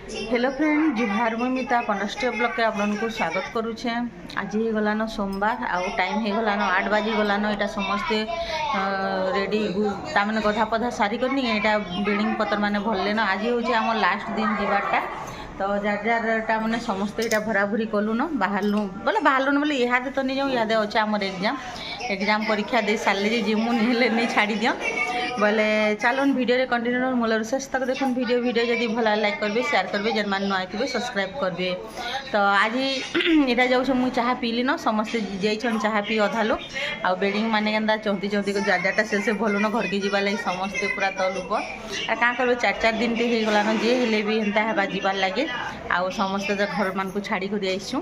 Hello friend जुहार मुमिता कनस्ट blog के आपको स्वागत करुचे। आज ही गलान सोमवार आउ टाइम हो गलान 8 बाजी गलान। यहाँ समस्ते रेडी ताने गधा पधा सारी करनी यहाँ बिल्डिंग पतर मैंने भरले न। आज हूँ आम लास्ट दिन जीवारटा तो जार जार मैंने समस्ते यहाँ भराभरी कलुन बाहरलु बोले इहादे तो नहीं जाऊँ इहादे अच्छे आमर एग्जाम परीक्षा दे सारे जीमु नहीं छाड़ी दियो बोले चलन वीडियो कंटिन्यू मूल शेष तक देखो वीडियो जब भल लाइक करेंगे शेयर करेंगे जेन मैंने नुआ थे सब्सक्राइब करेंगे। तो आज यहाँ जाऊँ मुझे चाह पीली न समस्ते जाइछन चाह पी अधा लोग आ बेडिंग माने केन्दा चौंती चौंती को जारटा से भल न घर के जीवा लगे समस्ते पूरा तलुप आ क्या करेंगे 4 दिन टे होगलान जे हेले भी हेन्ता हेबा जीवार लगे आउ समस्ते घर मान को छाड़ी कर आईसु।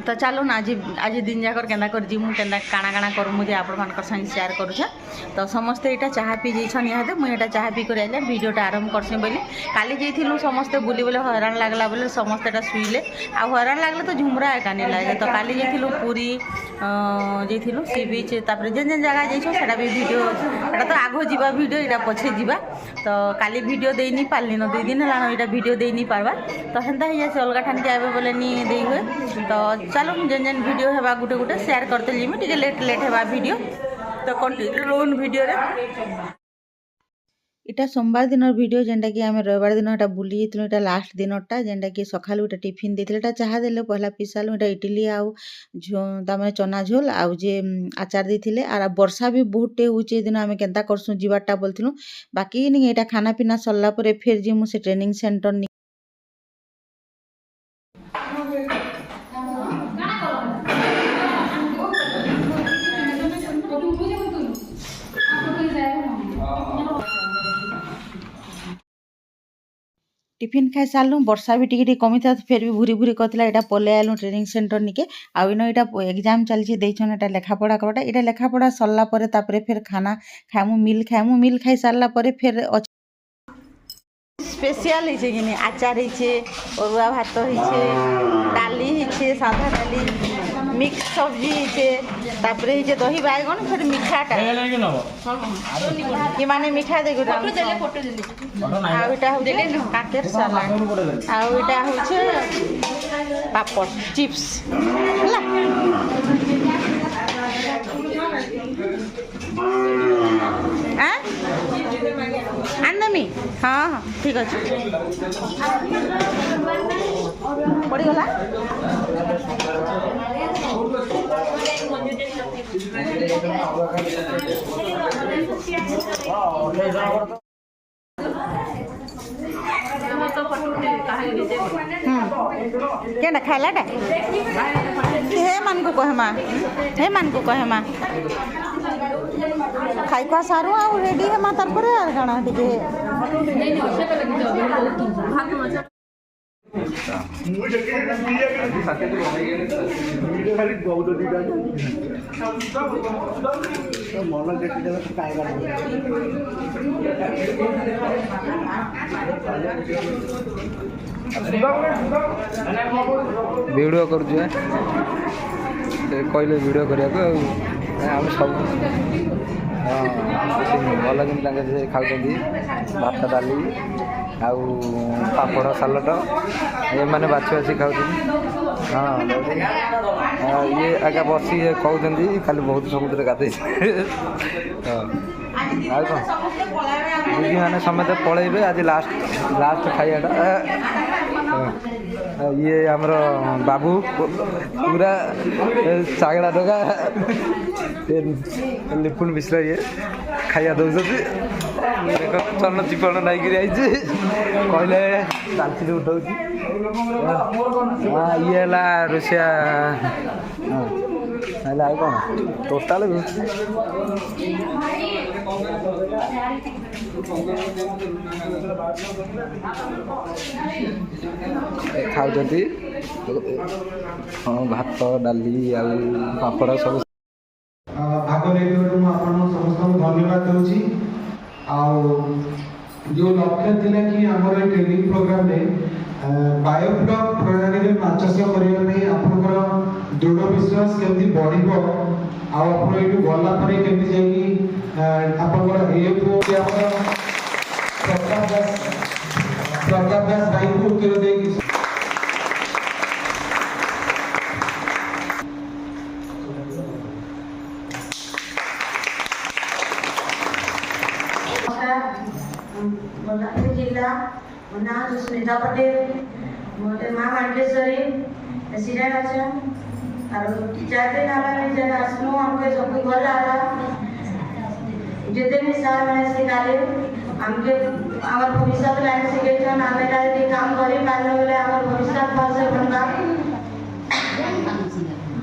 तो चलो आज आज दिन जाकर केन्दा कर जीमु केन्दा काଣା काଣା करूँ मुझे आपण मान संगे शेयर करुछे। तो समस्ते यहाँ चाह पी जाइछन इहादे मुझे चाह पी कर आइले वीडियोटा आरंभ करसी बोली काली जाइथिलु समस्ते बुली बोले हैरान लागला बोले समस्ते शुइले आ हैरान लागले तो झुमरा एका नहीं लगे। तो काली जाइथिलु पूरी जाइथिलु सी बीच तापर जेन जेन जगह जाइछो सेटा भी वीडियो एटा तो आगो जीवा वीडियो एटा पछे जीवा। तो काली वीडियो दे नहीं पारली न 2 दिन हेलान एटा वीडियो दे नहीं पारबा तो हेन्ता ही जासे अलगा ठान के आबे बोले नहीं दे हुए। तो चलो जेन जेन वीडियो हेबा गुटे गुटे शेयर करते जिमी टिके लेट लेट हेबा वीडियो तो कंटिन्यू वीडियो रे। इटा सोमवार दिन वीडियो जेनटा कि आम रविवार दिन एटा बुली जाइलु एटा लास्ट दिनटा जेनटा कि सकालू एटा टिफिन देथिले एटा चाह देले पहला पिसालु एटा इडली आउ तामे चना झोल आउ जे आचार देथिले आर वर्षा भी बहुत टे होचे दिन आमे केनता करसु जीवाटा बोलथिलु बाकी नि एटा खाना पीना सरला परे फिर जिमु से ट्रेनिंग सेंटर टिफिन खाई सारू वर्षा भी टिके कमी था फिर भी भूरी भूरी कहला यहाँ पलि आलु ट्रेनिंग सेंटर निके आउ इन यहाँ एग्जाम चलती देन यहाँ लेखापढ़ा करवाटा यहाँ लेखापढ़ा सरला फिर खाना खाएमु मिल खाई सारा फिर स्पेशल है कि आचार है अरुआ भात है डाली है साधा डाली मिक्स सब्जी है दही बैगन फिर मीठाटा कि माने मीठा दे काकेर सालाड आउटा हूँ पापड़ चिप्स आनदेमी हाँ हाँ ठीक अच्छे पड़गला क्या खालाटा हे मान को कहेमा खाई खुआ सारू आ रेडी हेमा तार आर काना टिके वीडियो कर कहले वीडियो करिया को आम सब भल कि खाऊ भात डाली आउ पापड़ सालट ये मैंने बाछी बाछी खाऊ हाँ ये आगे बसी कहते खाली बहुत समुद्र गाधे दीदी मैंने समझ पलैबे आज लास्ट खाइटा ये आमर बाबू पूरा चागड़ा डगा लिपुन मिश्र ये खाइया दौर चरण चिपण नाइक कहले चालची उठाऊ ये है रोसिया आई कौन टोटाल खाऊँच हाँ भात डाली आ पापड़ सब भाग समस्त धन्यवाद दूसरी जो लक्ष्य थिला कि आमर ट्रेनिंग प्रोग्राम में बायोफ्लॉक प्रणाली में माछ चाष करने आपनकर दृढ़ विश्वास केमती बढ़िबो आपण एटू गला परे केमती जाई आपनकर एएफओ के हमर प्रताप दास भाई को उत्तर देगी। बलांगीर जिल्हा ना सुनीता पटेल मोटे माँ मांडेश्वरी प्रेसिडेंट अच्छा और चार दिन आगे जगह आसनो हमके सब भल लगा जितने भी साल मैंने सिखाले हमके हमारे भविष्य लाइन से गए थे हमें डायरेक्ट काम करी पालने वाले हमारे भविष्य फल से बनवा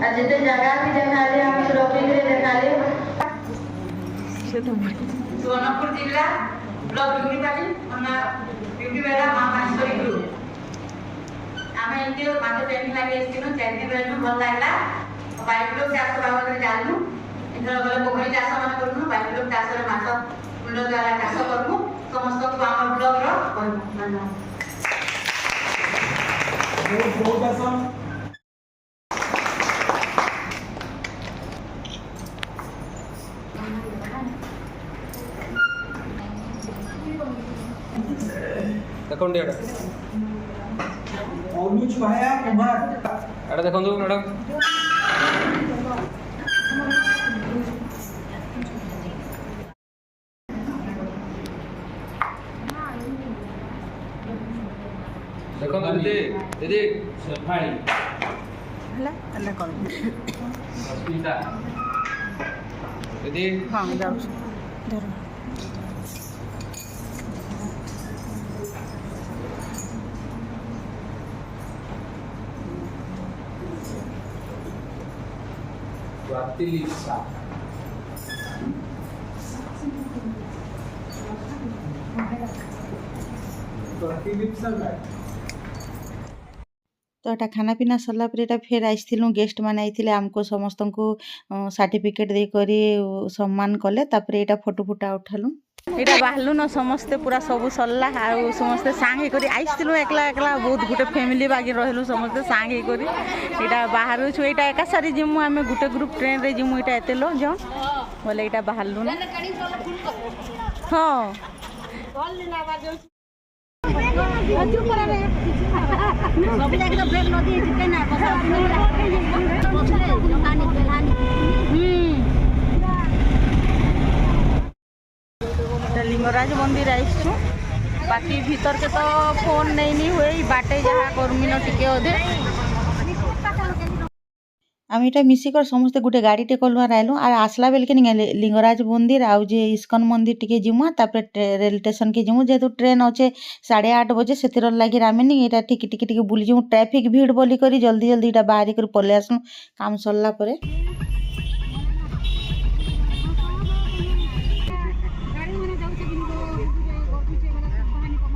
और जितने जगह भी देखा ले हम शॉपिंग रे देखा ले सोनपुर जिला ब्लॉक ब्यूटी पार्टी ब्यूटी बेला माँ मांडेश्वरी ग्रुप आम एमती मात्र ट्रेनिंग लगे चार दिन बेलू भल लगला बाइक लोग चाष बाबद जानू इधर गले पोखरी चाष मान करूँ बाइक लोग चाष माछ कुंड द्वारा चाष करूँ समस्त को आम ब्लॉक देखो एटा अनुज भाया कुमार एटा देखो मैडम देखो दीदी दीदी सफाई हला हला कर अस्मिता दीदी हां जाऊ धर Liza तो एटा खाना पीना सरला पर एटा फेर आइथिलु गेस्ट माने आइथिले हमको समस्त को सर्टिफिकेट दे करी सम्मान कले तापर एटा फोटो फुटा उठालु एटा बाहलु न समस्त पूरा सब सरला आ समस्त सांग हे करी आइथिलु एकला एकला बहुत गुटे फैमिली बागी रहलु समस्त सांग हे करी एटा बाहरु छु एटा एका सारी जिमु हमें गुटे ग्रुप ट्रेन रे जिमु एटा एतेलो जन बोले एटा बाहलु न हां लिंगराज मंदिर आईसु बाकी भीतर के तो फोन नहीं हुए बाटे जहाँ कर्मीन टिके अधे आम इटा मिसिकर समस्ते गोटे गाड़ीटे कलुआर आइलु और आसला बेल के लिंगराज मंदिर आउ जे इस्कन मंदिर टिके जिमु तापर रेल स्टेशन के जिमु जेहेतु ट्रेन अच्छे 8:30 बजे से लगे आम नहीं टिके टिके टिके बुली जिमु ट्रैफिक भीड़ बोली करी जल्दी जल्दी इटा बाहरी कर पले आसनु काम सरला परे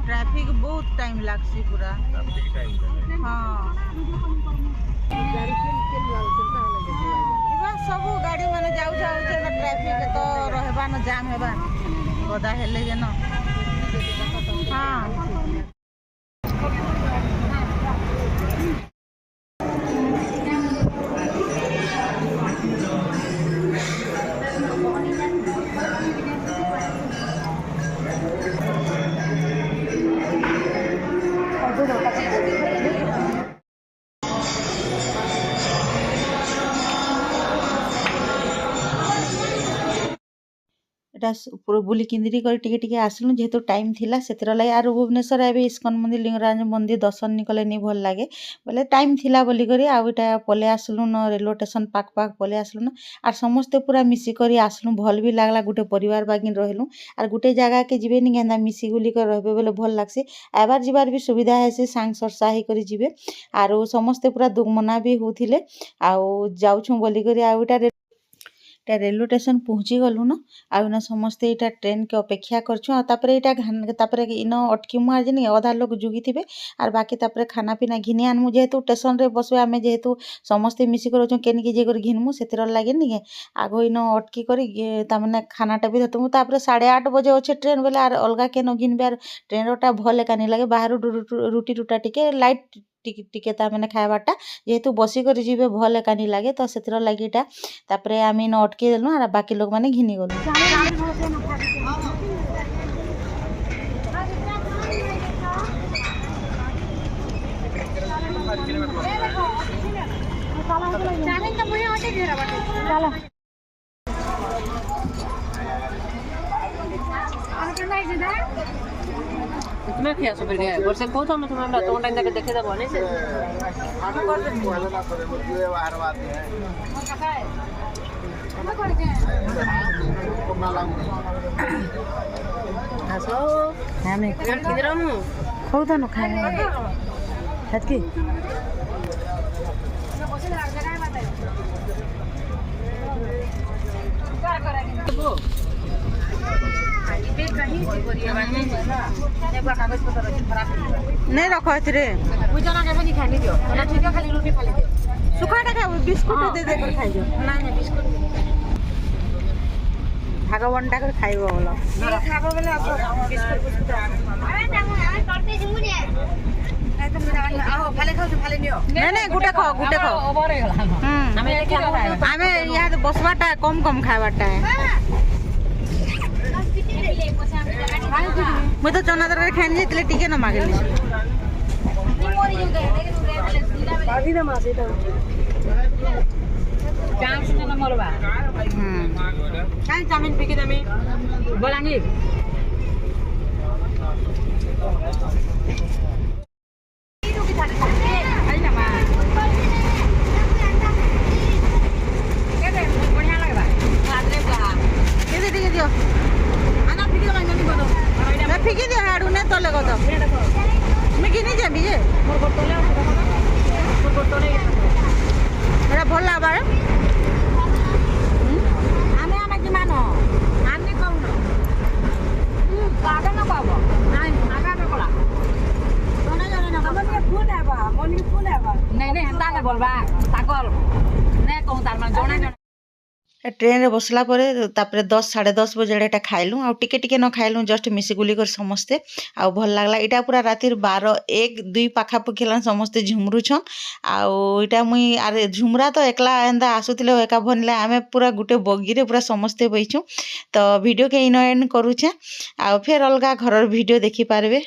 ट्रैफिक बहुत टाइम लागसी पूरा हाँ सब गाड़ी माने जाऊ ट्रैफिक तो रहबा न जाम हेबा गदा हेले जे न हाँ पूरा बुली किंदिरी कर टिके टिके आसलु जेहेतु टाइम थिला सेतिर लगे आरो भुवनेश्वर एबे इस्कन मंदिर लिंगराज मंदिर दर्शन निकले नहीं भल लगे बोले टाइम थिला बोली करी आ इटा पले आसलु न रेलवे स्टेशन पाक पाक पले आसलु न आर समस्ते पूरा मिसी करी आसलु भल भी लागला गुटे परिवार बागिन रहलु आर गुटे जगह के जिबे नि गेंदा मिसी गुली कर रहबे बोले भल लागसी आबार जिबार भी सुविधा है सांग सरसा ही करी जिबे आरो समस्ते पूरा दुगमना भी होथिले आ जाउछु बोली करी आ इटा रेलवे स्टेशन पहुँची गलु न आउ समस्ते इटा ट्रेन के अपेक्षा करछु तापरे इटा तापरे इन अटकीमु आज नहीं अधा लोग जुगी थिबे आर बाकी तापरे खाना पीना घिनी आनमु जेहेतु स्टेशन रे बसबे आमे जेहेतु समस्ते मिसी करछु केन के जे कर घिनमु सेतिर लागे नि आगो इन अटकी करी तामने खानाटा भी धतमु तापरे 8:30 बजे अच्छे ट्रेन बेले आर अलगा केन घिनबे आर ट्रेन रोटा भल एका नि लागे बाहर रुटी टूटा टिके लाइट टिके तामने खाइबाटा जेहेतु बसी कर जीवे भल एका नि लागे तो सेतिर लागी इटा तापरे आमे इन अटकी देलु आर बाकी लोग माने घिनी गलु तुम्हें किया सुपर गया वर्षे को तो तुम्हें हमरा तो टाइम तक देखे दबो नहीं से आसो हमें किधर हम खोदा न खाए हटके नहीं रखो रे सुखाटा खाओ बिस्कुट दे दे कर खाइजो भाग बंटा कर खाइबो बोलो खाबो बेले अब बिस्कुट बिस्कुट नहीं गुटे खाओ आमे यहाँ बसवाटा कम खावाटा है मुझे तो चना तरकारी खाई जाइए टिके न मागली चाउमिन पिके दमे बलांगीर फिकी दियो हाडू ने तले गद मैं किनी जाबी जे मोर गोटले एरा भल लाबार आमे आमे कि मानो आने कहू न आगे न कहबो नहीं आगे न कोला सोना जने न हमने फूल आबा मोनी फूल आबा नहीं हंता ने बोलबा ताकल ने कहू तार मन जोना ट्रेन रे बसला परे तापरे 10 10:30 बजे एटा खाइलु आ टिके टिके न खाइलु जस्ट मिसी गुली कर समस्ते आ भल लागला इटा पूरा रातिर 12 1 2 पाखा पखिला समस्ते झुमरु छन आ इटा मुई अरे झुमरा तो एकला एंदा आसुतिले एका भनले आमे पूरा गुटे बगी रे पूरा समस्ते बैछु तो वीडियो के इन एंड करूछे आ फिर अलगा घरर वीडियो देखि पारबे।